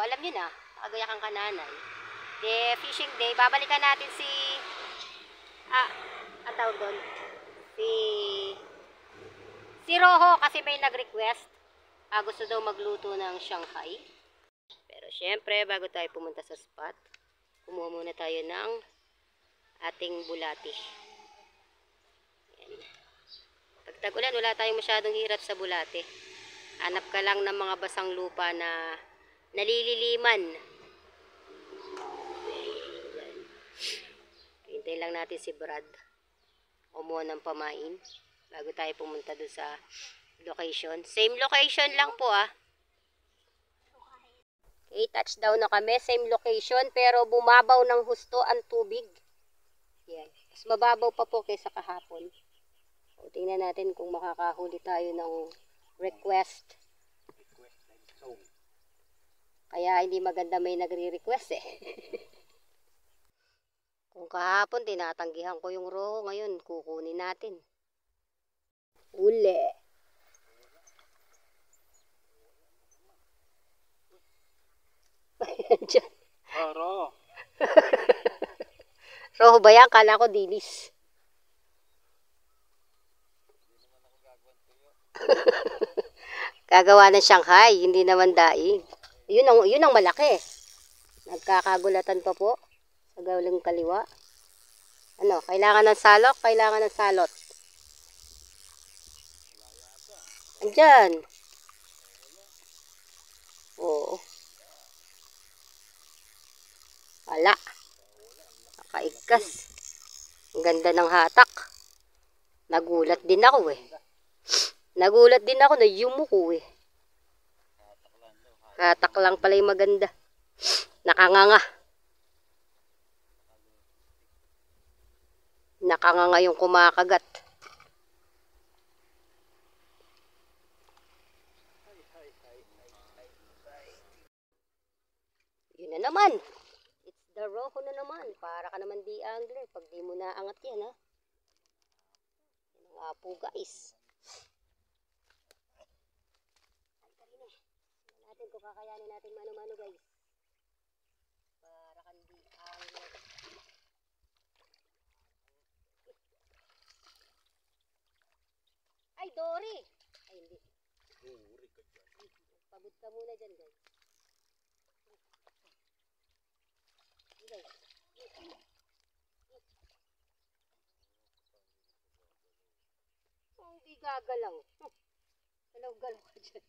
alam nyo na, nakagaya kang kananay. Fishing day, babalikan natin si, ang tawag doon, si Rojo kasi may nag-request. Gusto daw magluto ng Shanghai. Pero syempre, bago tayo pumunta sa spot, kumuha muna tayo ng ating bulati. Ayan. Pag tag-ulan, wala tayong masyadong hirap sa bulati. Hanap ka lang ng mga basang lupa na nalililiman. Hintayin lang natin si Brad kumuha ng pamain bago tayo pumunta doon sa location. Same location lang po Okay, touchdown na kami. Same location pero bumabaw ng husto ang tubig. Yan. Mas mababaw pa po kaysa kahapon. O, tingnan natin kung makakahuli tayo ng request. Kaya hindi maganda may nagre-request Kung kahapon tinatanggihan ko yung Rojo, ngayon kukunin natin. Uli. Diyan. Rojo. Rojo ba yan? Kala ko dilis. Gagawa ng Shanghai, hindi naman daing. Yun ang malaki. Nagkakagulatan pa po sa gawling kaliwa. Ano, kailangan ng salok? Kailangan ng salot. Andyan. Oo. Wala. Nakaigkas. Ang ganda ng hatak. Nagulat din ako Nagulat din ako na yumuko Hatak lang pala yung maganda. Nakanganga. Nakanganga yung kumakagat. Yun na naman. It's the Rojo na naman. Para ka naman di angler. Pag di mo naangat yan Yan ang apo guys. Natin kung kakayanin natin mano-mano guys. Para ka di angler. Ay, Dory! Ay, hindi. Dory ka dyan. Pagod ka muna dyan, guys. Guys. Hindi gagalang. Galaw-galaw ka dyan.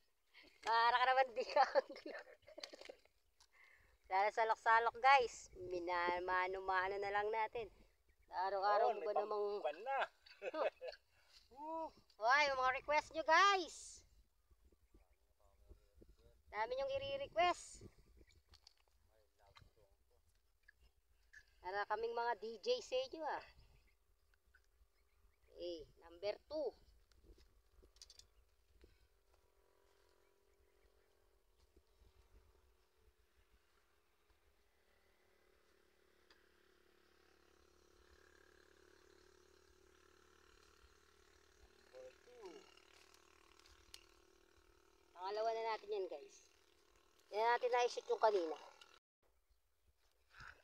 Para ka naman di angler. Salok-salok guys. Mano-mano na lang natin. Araw-araw mo ba namang... Ban na. Hoy, mga request nyo guys. Dami nyong i-request. Para kaming mga DJ sa inyo Okay, number 2. Pangalawa na natin yan guys. Yan natin na-shoot yung kanina.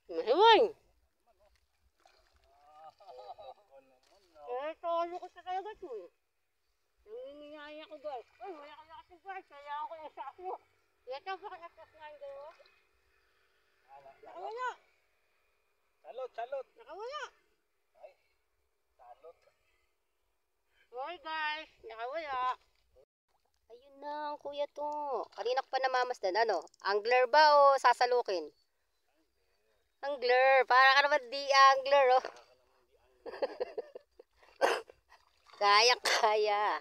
Mahiwang! Tolo ko sa talaga ito Nanginginaya ko guys. Uy, wala ka nakasing guys. Kaya ako yung sa ako. Ito pa kanakas nga yung gano'n. Nakawala! Salot! Nakawala! Ay, salot. Hoy guys, nakawala. Ayun na, kuya to. Kanina ko pa namamasdan. Ano? Angler ba o sasalukin? Angler. Para ka naman di angler Kaya.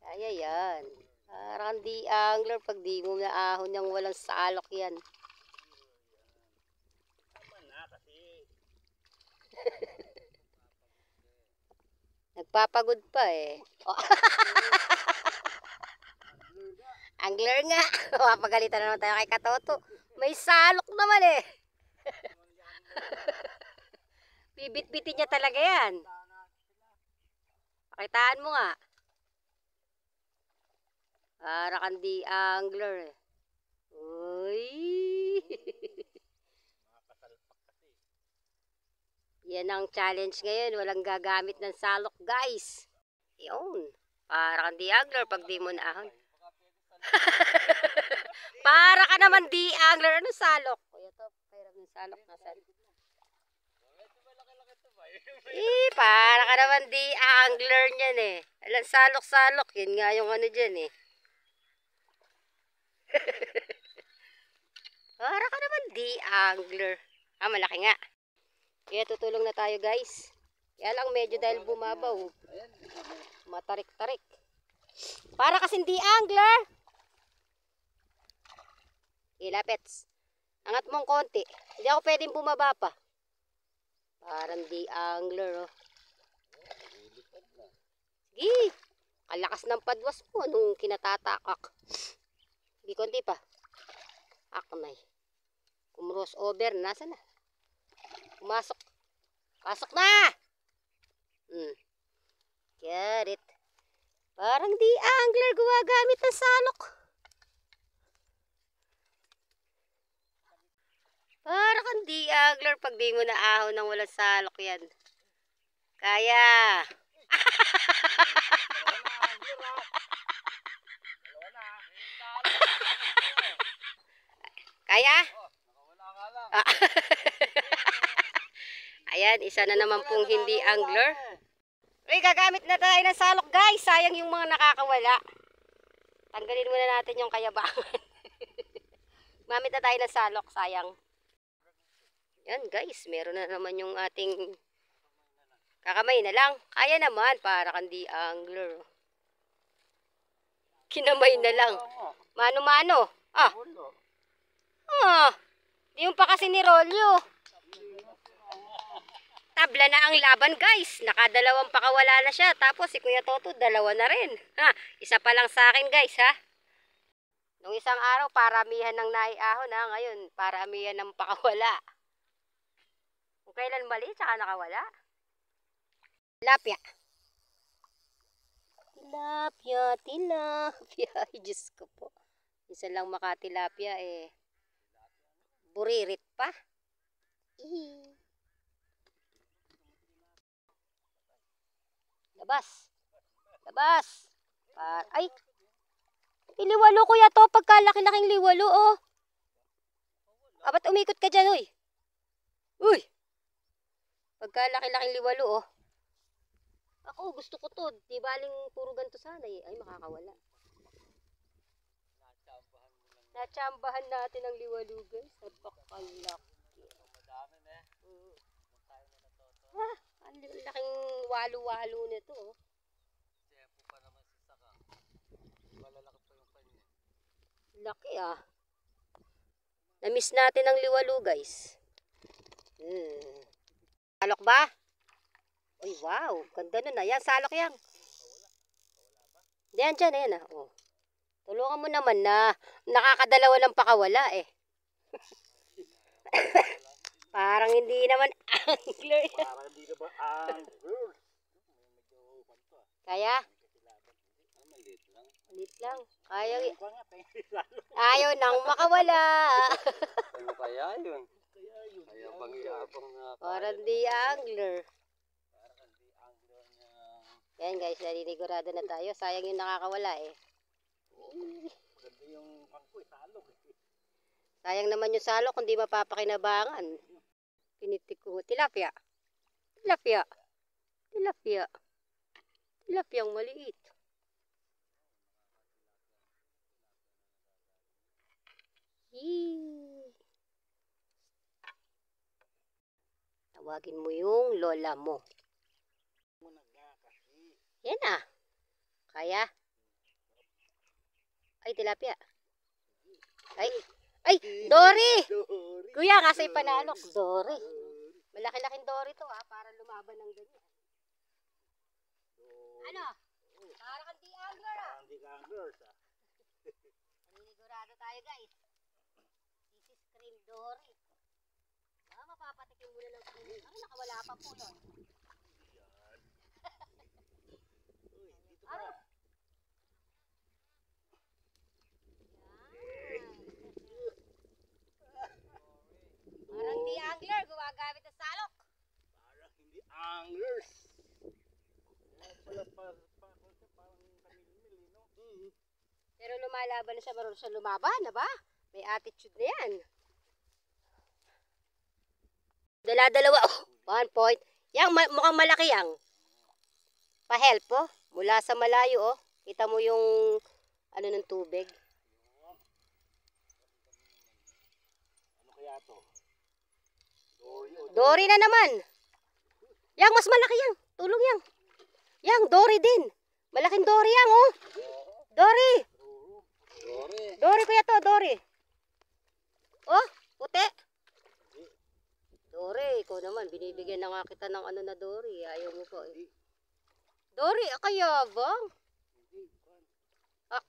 Kaya yan. Parang di angler pag di mo naahon yung walang salok yan. Tama na kasi. Nagpapagod pa Angler nga. Mapagalitan na naman tayo kay Katoto. May salok naman Bibit-bitin niya talaga yan. Pakitaan mo nga. Para kang di angler Uy. ng challenge ngayon. Walang gagamit ng salok, guys. Yun. Para kang di-angler pag di mo naahon. Para ka naman di-angler. Ano salok? Kuya to, kairam ng salok. Nasaan? Para ka naman di-angler niyan eh. Alang salok-salok. Yun nga yung ano dyan eh. Para ka naman di-angler. Malaki nga. Kaya tutulong na tayo, guys. Kaya lang medyo dahil bumabaw. Matarik-tarik. Para kasing di-angler. Ilapets. Angat mong konti. Hindi ako pwedeng bumaba pa. Parang di-angler, oh. Sige. Kalakas ng padwas mo nung kinatatakak. Hindi konti pa. Akmay. Kumros over. Nasa na? Pumasok. Pasok na! Got it. Parang di-angler gumagamit ng salok. Para kang di-angler pag di mo naahon ng walang salok yan. Kaya. Kaya? Ayan, isa na naman pong hindi angler. Uy, gagamit na tayo ng salok, guys. Sayang yung mga nakakawala. Tanggalin muna natin yung kayabangan. Gamit na tayo ng salok, sayang. Yan guys, meron na naman yung ating kakamay na lang. Kaya naman, para kandi angler. Kinamay na lang. Mano-mano. Di yung pa kasi ni Rolyo. Tabla na ang laban, guys. Nakadalawang pakawala na siya. Tapos si Kuya Toto, dalawa na rin. Isa pa lang sa akin, guys, ha. Nung isang araw, paramihan ng naiahon, ha. Ngayon, paramihan ng pakawala. Kung kailan mali, tsaka nakawala. Tilapia. Tilapia, tilapia. Ay, Diyos ko po. Isa lang makatilapia, eh. Buririt pa. Labas. Labas. Ay. Liwalo kuya to. Pagkalaki-laking liwalo, oh. Ba't umikot ka dyan, uy? Uy. Pagkalaki-laking liwalo, oh. Ako, gusto ko to. Di baling puro ganito sana, eh. Ay, makakawala. Natsambahan natin ang liwalo, guys. Napakalaki. Madami na eh. Ang laking walo-walo nito, oh. Tempo pa naman si Saka. Malalaki pa yung kanya. Laki, ah. Na-miss natin ang liwalo, guys. Salok ba? Uy, wow. Ganda nun, ah. Yan, salok yan. Diyan, dyan, ayan, ah. Oh. Tulungan mo naman na nakakadalawa ng pakawala, eh. Parang hindi naman angler. Parang hindi na ba angler? Kaya? Maliit lang. Maliit lang. Ayaw nang makawala. Ano kaya yun? Kaya bang iabang na. Parang di angler. Parang hindi angler niya. Yan guys, naninigurado na tayo. Sayang yung nakakawala, eh. Maganda yung pangko, salok. Sayang naman yung salok kung di mapapakinabangan. Pinitik ko. Tilapia. Tilapia. Tilapia. Tilapia ang maliit. Tawagin mo yung lola mo. Yan ah. Kaya? Ay, tilapia. Ay, ay, Dory! Kuya, ngasa'y panalok. Dory. Malaki-laking Dory to, ha, para lumaban ng ganyan. Ano? Para kang di angler, ah. Parang hindi ka angler, Naninigurado tayo, guys. This is cream Dory. Mapapatikin muna ng cream. Nakawala pa po yun. Ano? Parang di angler, gumagamit ng salok. Parang hindi Pero lumalaban na siya, marunong siya lumaban, na ba? May attitude na yan. Dala-dalawa, oh, 1 point. Yang, mukhang malaki yang. Pa-help, oh. Mula sa malayo, oh. Kita mo yung, ano ng tubig. Ano kaya to? Dory na naman. Yang, mas malaki yang. Tulong yang. Yang, dory din. Malaking dory yang, oh. Dory. Dory kuya to, dory. Oh, puti. Dory, ikaw naman, binibigyan na nga kita ng ano na dory. Ayaw mo po eh. Dory, kaya bang? Ah,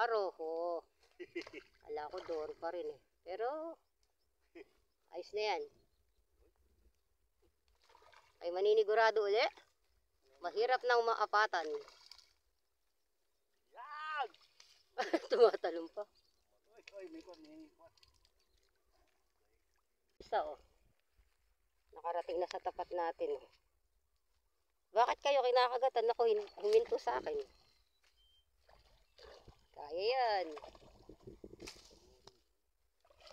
aroho. Ala ko dory pa rin eh. Pero, ayos na yan. Ay maninigurado uli. Mahirap nang maapatan. Yan! Tumatalong pa. Oy, may kwan. Isa oh. Nakarating na sa tapat natin. Bakit kayo kinakagatan? Ako, huminto sa akin. Kaya yan.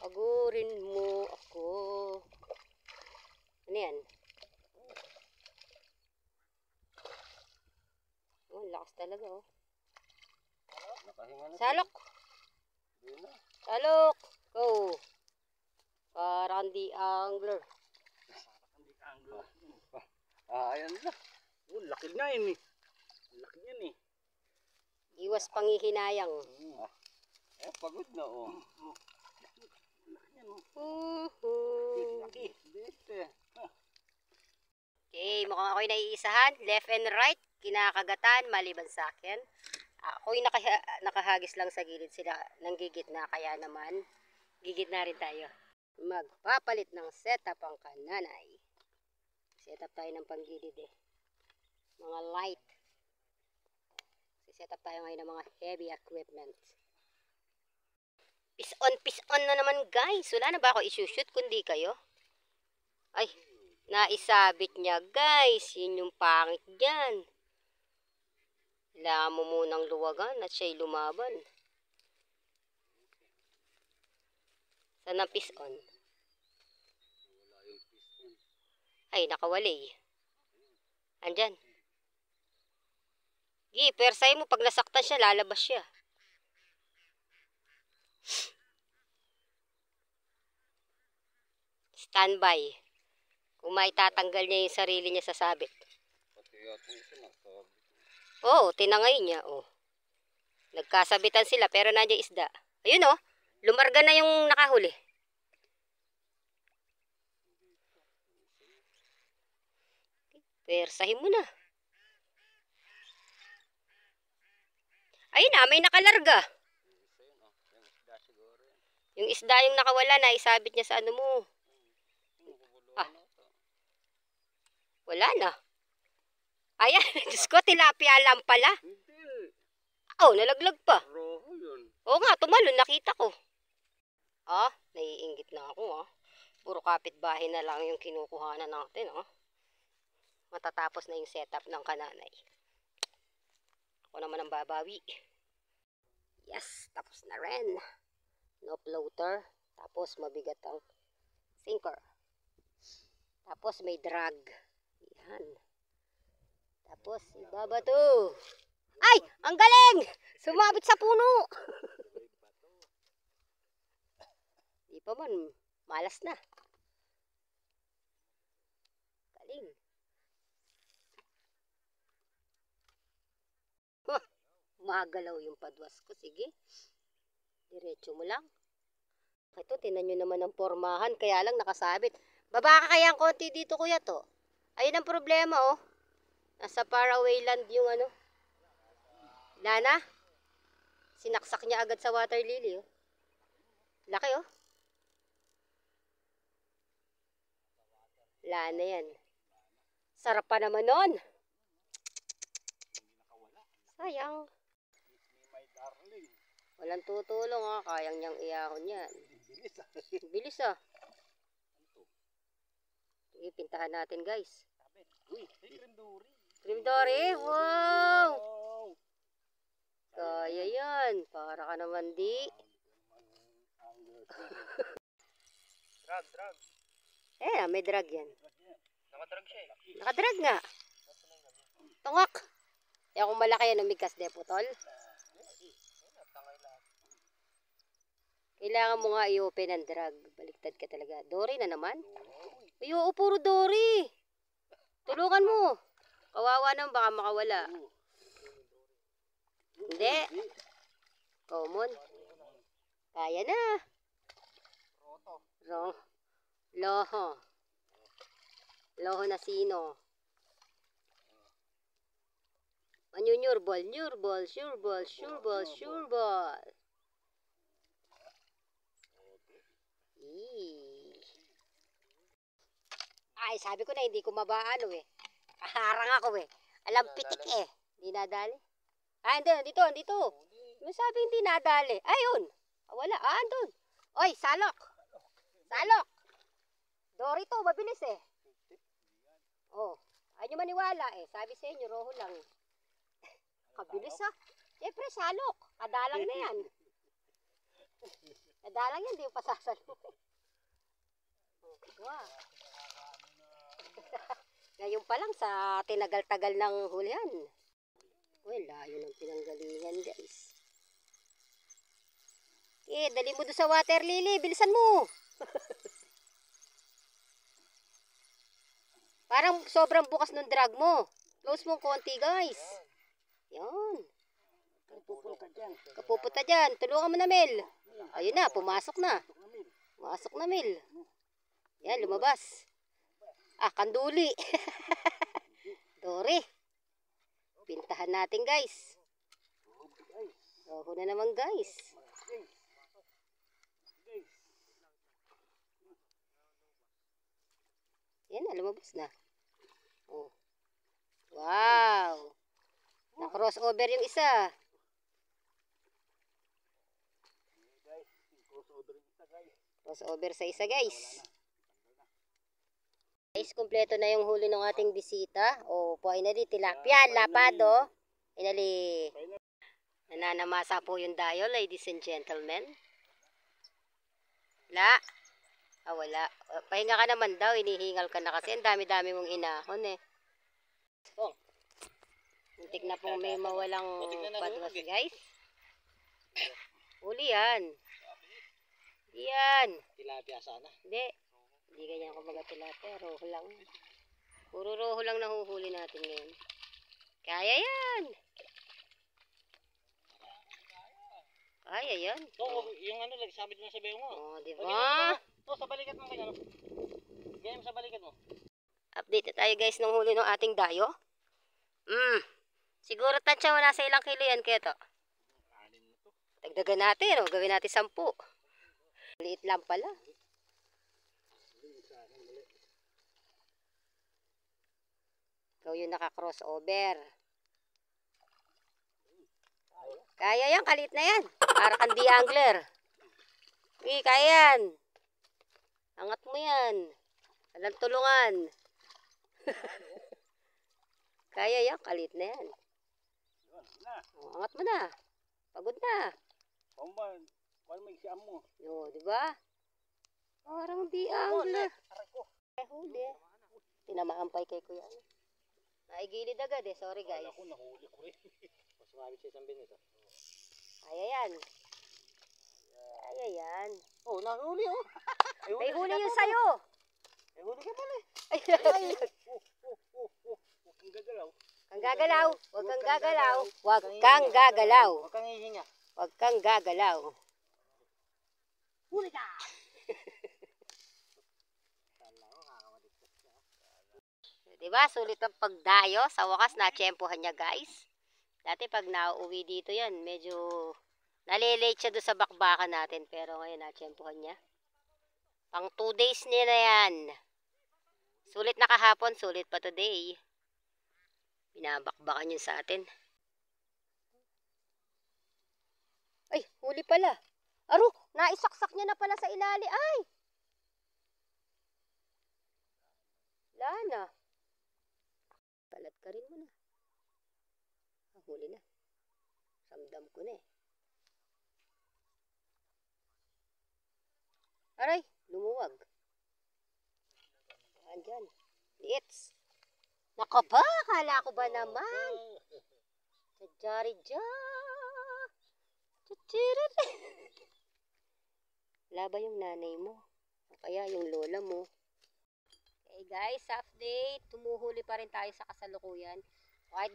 Agurin mo ako. Ano yan? Oh, lakas talaga oh. Nakahinga na. Salok! Di na. Salok! Go! Parang di angler. Ayan na. Oh, laki na yun eh. Laki yan eh. Iwas panghihinayang. Pagod na oh. Laki yan oh. Laki. Dito. Okay, mukhang ako'y naiisahan. Left and right, kinakagatan, maliban sa akin. Ako'y nakahagis lang sa gilid sila ng gigitna, kaya naman, gigitna rin tayo. Magpapalit ng setup ang kananay. Setup tayo ng panggilid eh. Mga light. Setup tayo ngayon ng mga heavy equipment. Piss on na naman guys. Wala na ba ako isushoot kundi kayo? Ay, naisabit niya guys. Yun yung pangit dyan. Kailangan mo munang luwagan at siya'y lumaban. Saan ang piss on? Ay, nakawali. Andyan. Persay mo, pag nasaktan siya, lalabas siya. Standby. Kung maitatanggal niya yung sarili niya sa sabit. Oo, tinangay niya. Oh. Nagkasabitan sila, pero nandiyan isda. Ayun oh, lumarga na yung nakahuli. Persahin mo na. Ayun na, may nakalarga. Yung isda yung nakawala na, isabit niya sa ano mo. Wala na. Ayan, Diyos ko, tilapia lang pala. Oh, nalaglag pa. Oo nga, tumalon, nakita ko. Naiinggit na ako Puro kapitbahay na lang yung kinukuhanan natin Matatapos na yung setup ng kananay. Ako naman ang babawi. Yes, tapos na rin. No floater. Tapos mabigat ang sinker. Tapos may drag. Yan. Tapos ibabato. Ay! Ang galing! Sumabit sa puno! Di pa man. Malas na. Galing. Magalaw yung padwas ko. Sige. Diretso mo lang. Ito, tinan nyo naman ang pormahan. Kaya lang nakasabit. Baba ka kaya ang konti dito kuya to. Ayun ang problema Nasa Faraway Land yung Lana. Sinaksak niya agad sa water lily Laki Lana yan. Sarap pa naman nun. Sayang. Walang tutulong kayang niyang iyahon yan. Bilis Ipintahan natin guys. Uy, may cream dory. Cream dory, wow! Kaya yan. Para ka naman di. Drag. May drag yan. Nakadrag siya eh. Nakadrag nga. Tungak. Kaya kung malaki yan, umigkas de putol. Kailangan mo nga i-open ang drag. Baliktad ka talaga. Dory na naman. Ay, puro Dory. Tulungan mo. Kawawa naman, baka makawala. Hindi. Common. Kaya na. Loho. Loho na sino? Nyurbol. Sure ball. Ay, sabi ko na hindi ko mabaano eh. Kaharang ako eh. Alam pitik eh. Hindi nadali. Dito. Yung sabi hindi nadali. Ayun. Wala. Andun. Oy, salok. Dory to, mabilis eh. Oh, ayaw nyo maniwala eh. Sabi sa inyo, roho lang. Kabilis ah. Siyempre, salok. Kadalang na yan. Kadalang yan, di mo pasasalo. Wow. Ngayon pa lang sa tinagal-tagal ng hulihan. Uy, layo ng pinanggalingan guys. Dali mo doon sa water lily. Bilisan mo. Parang sobrang bukas ng drag mo. Close mo konti guys. Yan. Kapupunta dyan. Tulungan mo na Mel. Ayun na, pumasok na. Mel. Yan, lumabas. Kanduli. Dory. Pintahan natin guys. Roho na naman guys. Yan na, lumabas na. Oh. Wow. Na-crossover yung isa. Crossover sa isa guys. Guys, kumpleto na yung huli ng ating bisita. O, finally, tilapia, lapado. Finally, nananamasa po yung dayo, ladies and gentlemen. Wala. Pahinga ka naman daw, inihingal ka na kasi. Ang dami-dami mong hinahon eh. Oh. Muntik na pong may mawalang padwas, guys. Huli yan. Yan. Tilapia sana. Hindi ganyan ako tilapia. Roho lang. Puro roho lang nahuhuli natin ngayon. Kaya yan. So, yung ano, sabit mo sa bayo mo. Oh, diba? Sa balikat mo kaya. Ganyan sa balikat mo. Update tayo guys ng huli ng ating dayo. Siguro tansya mo nasa ilang kilo yan kaya to. Dagdagan natin, gawin natin 10. Liit lang pala. Ikaw yung naka-crossover. Kaya yan, kalit na yan. Para kang di-angler. Kaya yan. Angat mo yan. Walang tulungan. Kaya yan, kalit na yan. Angat mo na. Pagod na. Paano may siyam mo? Diba? Parang di-angler. Huli. Tinamaampay kay kuya. Naigilid agad eh. Sorry guys. Ako, nahuli ko rin. Mas marami siya isang binis. Kaya yan. Nahuli oh. May huli yun sa'yo. May huli ka pala eh. Huwag kang gagalaw. Huwag kang gagalaw. Huwag kang hihinga. Huwag kang gagalaw. Huli ka! Diba? Sulit ang pagdayo. Sa wakas, na-tsempohan niya guys. Dati pag nauwi dito yan, medyo nalilate siya doon sa bakbakan natin. Pero ngayon, na-tsempohan niya. Pang 2 days niya na yan. Sulit na kahapon, sulit pa today. Binabakbakan yun sa atin. Ay, huli pala. Naisaksak niya na pala sa ilalim. Ay! Wala na. Balat ka rin mo na. Huli na. Ramdam ko na eh. Aray, lumuwag. Andyan. Liits. Naka ba? Kala ko ba naman? Tadjari-dja. Wala ba yung nanay mo? O kaya yung lola mo? Okay guys, update. Tumuhuli pa rin tayo sa kasalukuyan. Okay,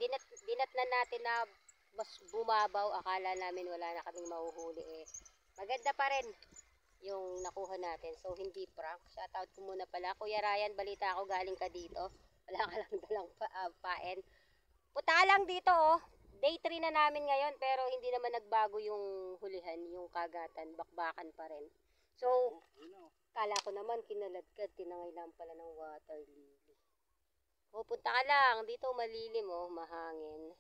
dinat na natin na mas bumabaw. Akala namin wala na kaming mahuhuli eh. Maganda pa rin yung nakuha natin. So hindi prank. Shoutout ko muna pala. Kuya Ryan, balita ako galing ka dito. Wala ka lang dalang paen. Puta lang dito oh. Day 3 na namin ngayon pero hindi naman nagbago yung hulihan, yung kagatan, bakbakan pa rin. So, kala ko naman kinaladkad, tinangay lang pala ng water lily. O, punta ka lang. Dito malilim oh, mahangin.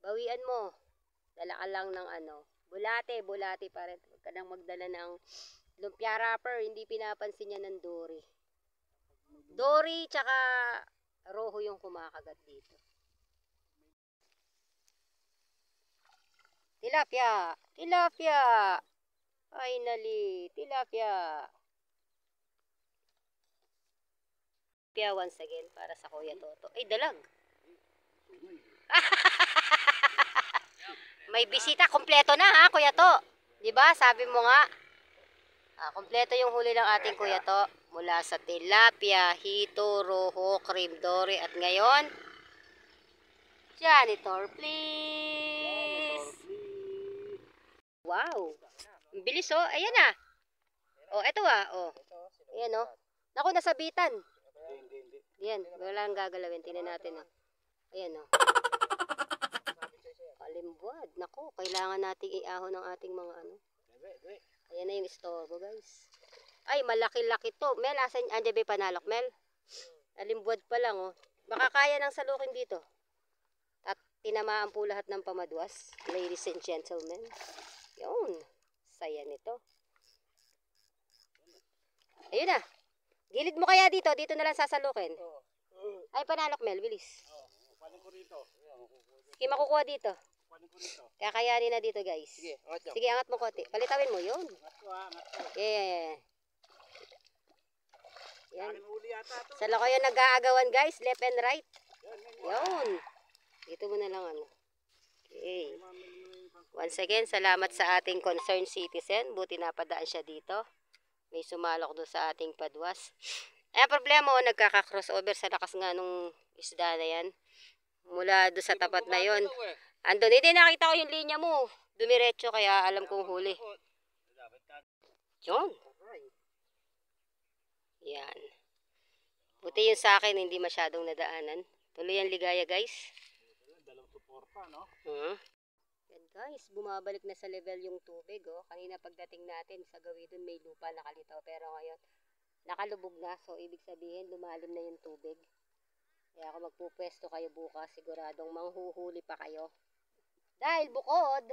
Bawian mo. Dala ka lang ng ano. Bulate pa rin. Huwag ka nang magdala ng lumpia wrapper. Hindi pinapansin niya ng dory. Dory, tsaka roho yung kumakagat dito. Tilapia! Tilapia! Finally! Tilapia! Tilapia once again para sa Kuya Toto. Ay, dalag! May bisita. Kompleto na ha, Kuya To. Diba? Sabi mo nga. Kompleto yung huli ng ating Kuya To. Mula sa tilapia, hito, roho, cream dory. At ngayon, janitor, please! Wow! Ang bilis oh. Ayan na. Oh, eto oh. Ayan oh. Naku, nasabitan. Ayan, wala nang gagalawin. Tingnan natin oh. Ayan oh. Kalimbuad. Naku, kailangan nating iahon ng ating mga ano. Ayan na yung istorbo guys. Ay, malaki-laki to. Mel, asan? Andiyan ba panalok, Mel? Kalimbuad pa lang oh. Baka kaya ng salukin dito. At tinamaan po lahat ng pamadwas. Ladies and gentlemen. Yun. Saya nito. Ayun na. Gilid mo kaya dito. Dito na lang sasalukin. Ay, panalok, Mel. Bilis. Sige, makukuha dito. Kakayanin na dito, guys. Sige, angat mo konti. Palitawin mo. Yun. Yeah. Yan. Sa lako yun nag-aagawan, guys. Left and right. Yun. Dito mo na lang ano. Okay. Once again, salamat sa ating concerned citizen. Buti napadaan siya dito. May sumalok doon sa ating padwas. Ay, problema o nagkaka-crossover sa lakas nga nung isda na yan. Mula doon sa tapat na yon. Andun, hindi nakita ko yung linya mo. Dumiretso kaya alam kong huli. Yun. Yan. Buti yung sa akin, hindi masyadong nadaanan. Tuloy ang ligaya, guys. Dalawang suporta, no? Yan guys, bumabalik na sa level yung tubig oh. Kanina pagdating natin sa gawin may lupa nakalitaw pero ngayon nakalubog na, so ibig sabihin lumalim na yung tubig. Kaya kung magpupwesto kayo bukas, siguradong manghuhuli pa kayo. Dahil bukod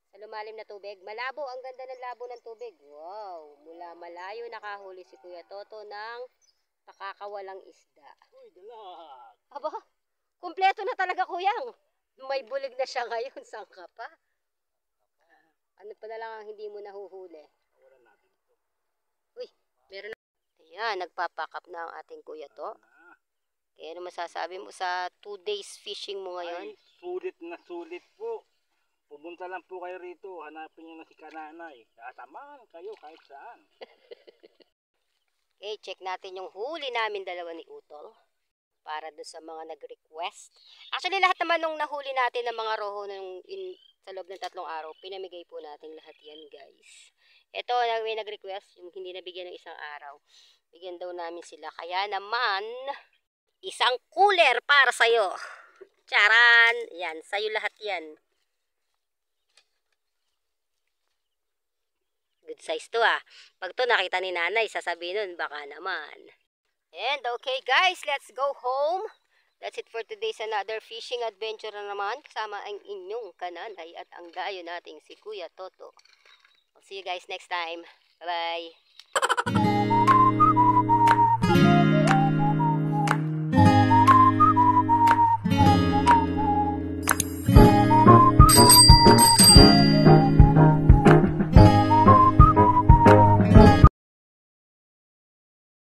sa lumalim na tubig, malabo, ang ganda ng labo ng tubig. Wow, mula malayo nakahuli si Kuya Toto ng pakakawalang isda. Uy, dalag! Aba, kumpleto na talaga kuyang. May bulig na siya ngayon. Saan ka pa? Ano pa na lang ang hindi mo nahuhuli? Uy, meron na. Ayan, nagpapakap na ang ating Kuya To. Kaya ano masasabi mo sa 2 days fishing mo ngayon? Ay, sulit na sulit po. Pumunta lang po kayo rito. Hanapin niyo na si Kananay. Sasamahan kayo kahit saan. Okay, check natin yung huli namin dalawa ni Utol. Para doon sa mga nag-request. Actually, lahat naman nung nahuli natin ng mga roho sa loob ng 3 araw, pinamigay po natin lahat yan, guys. Ito, may nag-request, yung hindi nabigyan ng 1 araw. Bigyan daw namin sila. Kaya naman, isang cooler para sa'yo. Charan! Yan, sa'yo lahat yan. Good size to ah. Pag to nakita ni nanay, sasabihin nun, baka naman. And okay guys, let's go home. That's it for today's another fishing adventure na naman. Kasama ang inyong Kananay at ang dayo nating si Kuya Toto. I'll see you guys next time. Bye-bye.